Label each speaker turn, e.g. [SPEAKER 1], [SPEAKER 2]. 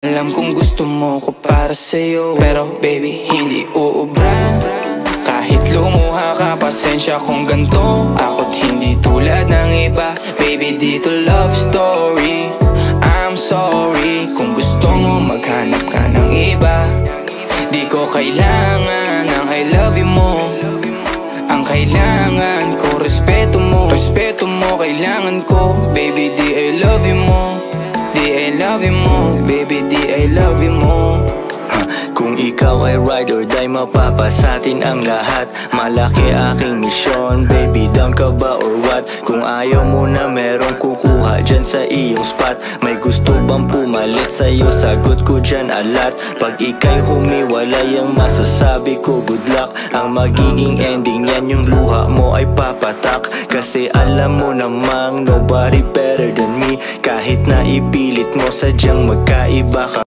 [SPEAKER 1] Alam kong gusto mo ko para sa'yo, pero baby hindi uubra. Kahit lumuha ka, pasensya kung ganto. Ako't hindi tulad ng iba. Baby, dito love story. I'm sorry kung gusto mo maghanap ka ng iba. Di ko kailangan ang I love you mo. Ang kailangan ko, respeto mo. Respeto mo kailangan ko. Baby, di I love you mo. Di I love you mo. Baby, di I love you mo.
[SPEAKER 2] Kung ikaw ay ride or die, mapapasatin ang lahat. Malaki aking misyon, baby, down ka ba or what? Kung ayaw mo na merong kukuha dyan sa iyong spot. May gusto bang pumalit sa'yo? Sagot ko dyan alat. Pag ika'y humiwalay, ang masasabi ko good luck. Ang magiging ending yan, yung luha mo ay papatak. Kasi alam mo namang nobody better than me. Kahit na ipilit mo, sadyang magkaiba ka.